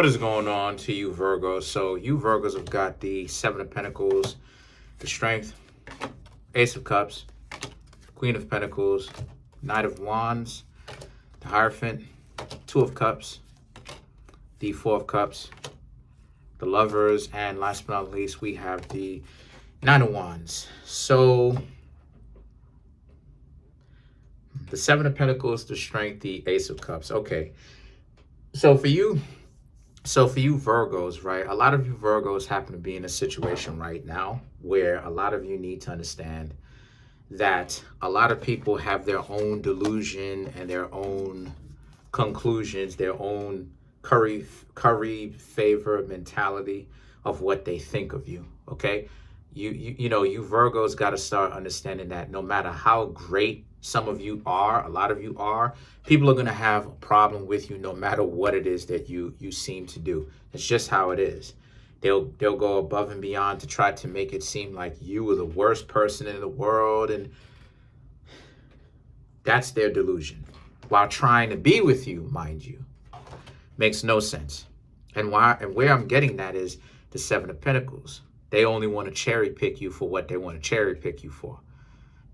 What is going on to you, Virgos? So you Virgos have got the Seven of Pentacles, the Strength, Ace of Cups, Queen of Pentacles, Knight of Wands, the Hierophant, Two of Cups, the Four of Cups, the Lovers, and last but not least, we have the Nine of Wands. So the Seven of Pentacles, the Strength, the Ace of Cups. Okay, so for you Virgos, right, a lot of you Virgos happen to be in a situation right now where a lot of you need to understand that a lot of people have their own delusion and their own conclusions, their own curry favor mentality of what they think of you. Okay, you know, you Virgos got to start understanding that no matter how great some of you are, a lot of you are, people are going to have a problem with you no matter what it is that you seem to do. It's just how it is. They'll go above and beyond to try to make it seem like you are the worst person in the world, and that's their delusion. While trying to be with you, mind you. Makes no sense. And where I'm getting that is the Seven of Pentacles. They only want to cherry pick you for what they want to cherry pick you for.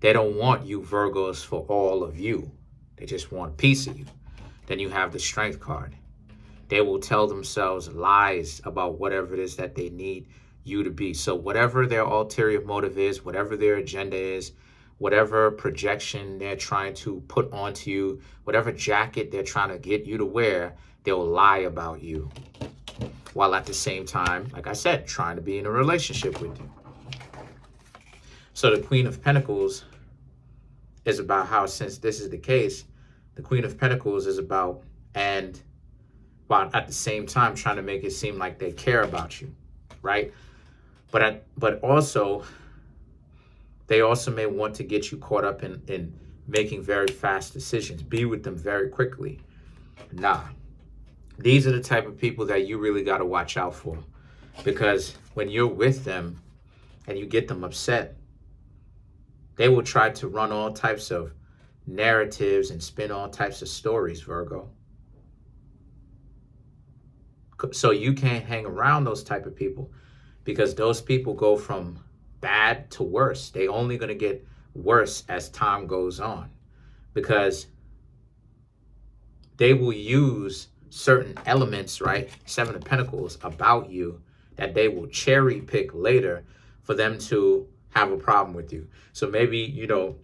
They don't want you Virgos for all of you. They just want a piece of you. Then you have the Strength card. They will tell themselves lies about whatever it is that they need you to be. So whatever their ulterior motive is, whatever their agenda is, whatever projection they're trying to put onto you, whatever jacket they're trying to get you to wear, they'll lie about you. While at the same time, like I said, trying to be in a relationship with you. So the Queen of Pentacles is about how, since this is the case, the Queen of Pentacles is about, and while at the same time trying to make it seem like they care about you, right? But also, they also may want to get you caught up in making very fast decisions. Be with them very quickly. Nah. These are the type of people that you really got to watch out for. Because when you're with them and you get them upset, they will try to run all types of narratives and spin all types of stories, Virgo. So you can't hang around those type of people, because those people go from bad to worse. They only going to get worse as time goes on, because they will use certain elements, right? Seven of Pentacles about you that they will cherry pick later for them to have a problem with you. So maybe, you know,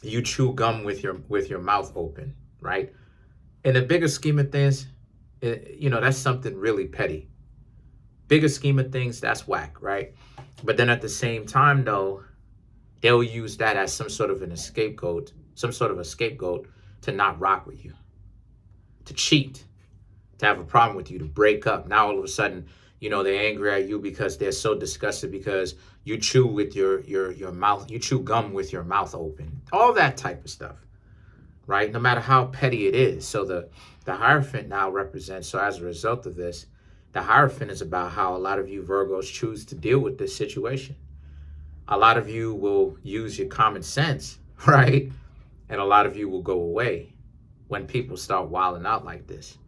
you chew gum with your mouth open, right? In the bigger scheme of things, you know, that's something really petty. Bigger scheme of things, that's whack, right? But then at the same time, though, they'll use that as some sort of a scapegoat to not rock with you, to cheat, to have a problem with you, to break up. Now all of a sudden, you know, they're angry at you because they're so disgusted because you chew with your mouth, you chew gum with your mouth open. All that type of stuff, right? No matter how petty it is. So the Hierophant now represents, so as a result of this, the Hierophant is about how a lot of you Virgos choose to deal with this situation. A lot of you will use your common sense, right? And a lot of you will go away when people start wilding out like this.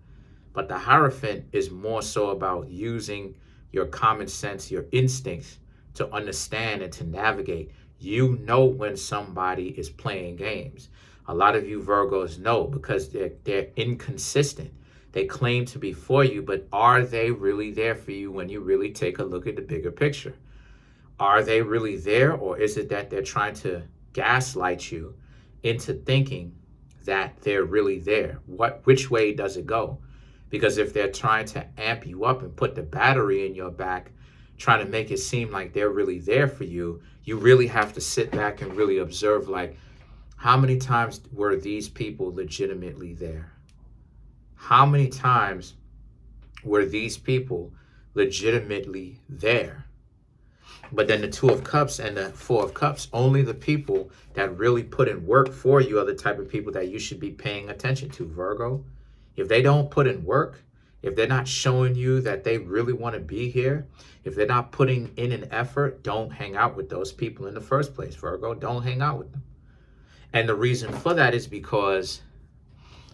But the Hierophant is more so about using your common sense, your instincts to understand and to navigate. You know when somebody is playing games. A lot of you Virgos know, because they're inconsistent. They claim to be for you, but are they really there for you when you really take a look at the bigger picture? Are they really there, or is it that they're trying to gaslight you into thinking that they're really there? Which way does it go? Because if they're trying to amp you up and put the battery in your back, trying to make it seem like they're really there for you, you really have to sit back and really observe, like, how many times were these people legitimately there? How many times were these people legitimately there? But then the Two of Cups and the Four of Cups, only the people that really put in work for you are the type of people that you should be paying attention to, Virgo. If they don't put in work, if they're not showing you that they really want to be here, if they're not putting in an effort, don't hang out with those people in the first place, Virgo. Don't hang out with them. And the reason for that is because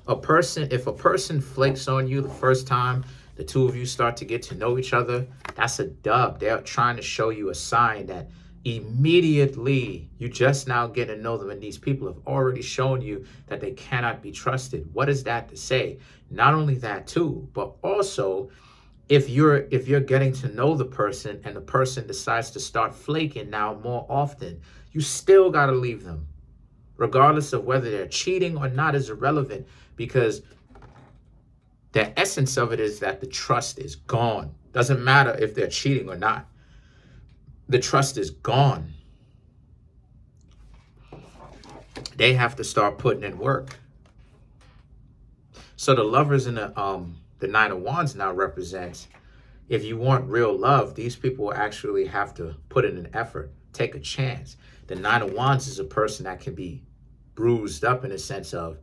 if a person flakes on you the first time, the two of you start to get to know each other, that's a dub. They're trying to show you a sign that immediately you just now get to know them, and these people have already shown you that they cannot be trusted. What is that to say? Not only that too, but also if you're getting to know the person and the person decides to start flaking now more often, you still got to leave them. Regardless of whether they're cheating or not is irrelevant, because the essence of it is that the trust is gone. Doesn't matter if they're cheating or not. The trust is gone. They have to start putting in work. So the lovers in the Nine of Wands now represents, if you want real love, these people will actually have to put in an effort, take a chance. The Nine of Wands is a person that can be bruised up in a sense of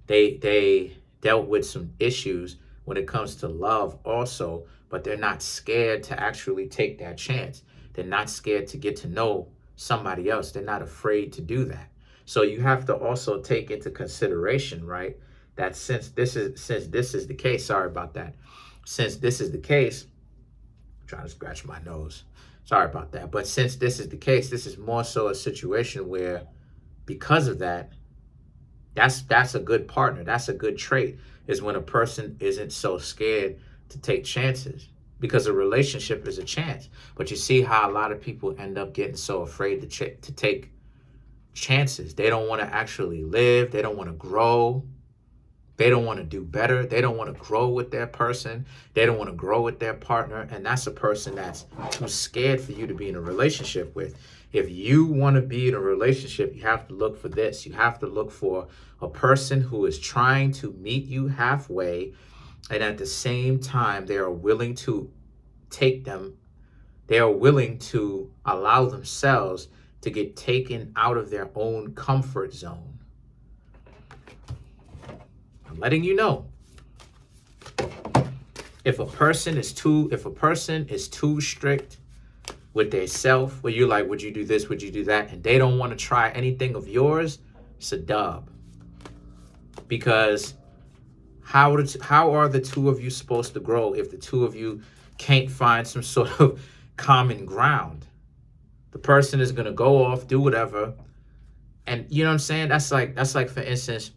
they dealt with some issues when it comes to love also, but they're not scared to actually take that chance. They're not scared to get to know somebody else. They're not afraid to do that. So you have to also take into consideration, right, that since this is the case, sorry about that. Since this is the case, I'm trying to scratch my nose. Sorry about that. But since this is the case, this is more so a situation where, because of that, that's a good partner. That's a good trait, is when a person isn't so scared to take chances, because a relationship is a chance. But you see how a lot of people end up getting so afraid to take chances. They don't want to actually live. They don't want to grow. They don't want to do better. They don't want to grow with their person. They don't want to grow with their partner. And that's a person that's too scared for you to be in a relationship with. If you want to be in a relationship, you have to look for this. You have to look for a person who is trying to meet you halfway, and at the same time, they are willing to take them. They are willing to allow themselves to get taken out of their own comfort zone. I'm letting you know. If a person is too strict with their self, where you're like, would you do this, would you do that, and they don't want to try anything of yours, it's a dub. Because how are the two of you supposed to grow if the two of you can't find some sort of common ground? The person is going to go off, do whatever, and you know what I'm saying? That's like for instance,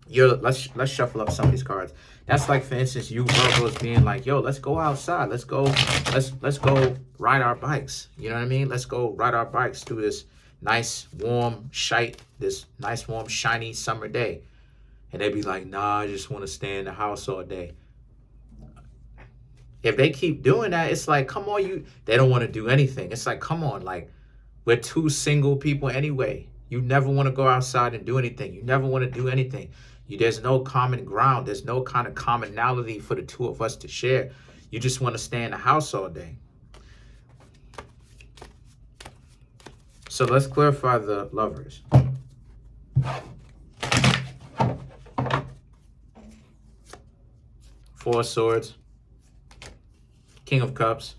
let's shuffle up some of these cards. That's like, for instance, you Virgos being like, yo, let's go outside. Let's go ride our bikes. You know what I mean? Let's go ride our bikes through this nice, warm, shiny summer day. And they be like, nah, I just want to stay in the house all day. If they keep doing that, it's like, come on, they don't want to do anything. It's like, come on, like, we're two single people anyway. You never want to go outside and do anything. You never want to do anything. There's no common ground. There's no kind of commonality for the two of us to share. You just want to stay in the house all day. So let's clarify the lovers. Four of Swords, King of Cups,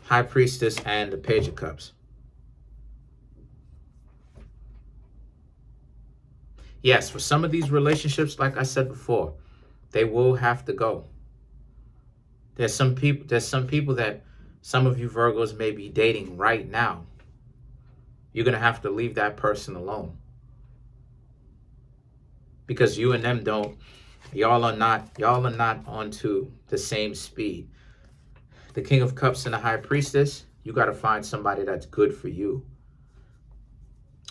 High Priestess, and the Page of Cups. Yes, for some of these relationships, like I said before, they will have to go. There's some people that some of you Virgos may be dating right now. You're going to have to leave that person alone. Because you and them y'all are not onto the same speed. The King of Cups and the High Priestess, you got to find somebody that's good for you.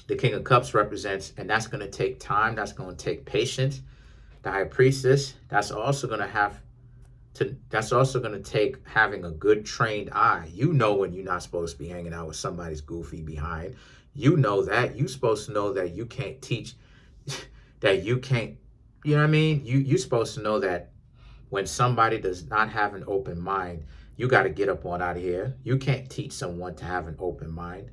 The King of Cups represents, and that's going to take time. That's going to take patience. The High Priestess, that's also going to take having a good trained eye. You know when you're not supposed to be hanging out with somebody's goofy behind. You know that. You're supposed to know that you can't teach, that you can't, you know what I mean? You're supposed to know that when somebody does not have an open mind, you got to get up on out of here. You can't teach someone to have an open mind.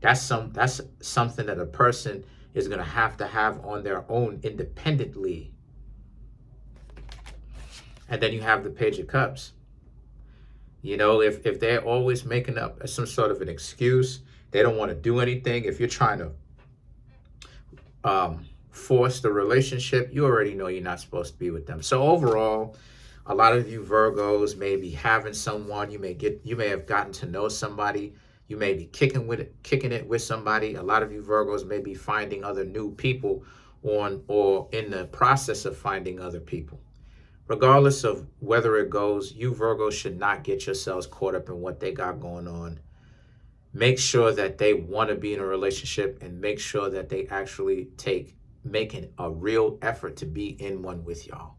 That's something that a person is going to have on their own independently. And then you have the Page of Cups. You know, if they're always making up some sort of an excuse, they don't want to do anything. If you're trying to force the relationship, you already know you're not supposed to be with them. So overall, A lot of you Virgos may be having someone, you may have gotten to know somebody, you may be kicking it with somebody. A lot of you Virgos may be finding other new people on or in the process of finding other people. Regardless of whether it goes, you Virgos should not get yourselves caught up in what they got going on. Make sure that they want to be in a relationship, and make sure that they actually making a real effort to be in one with y'all.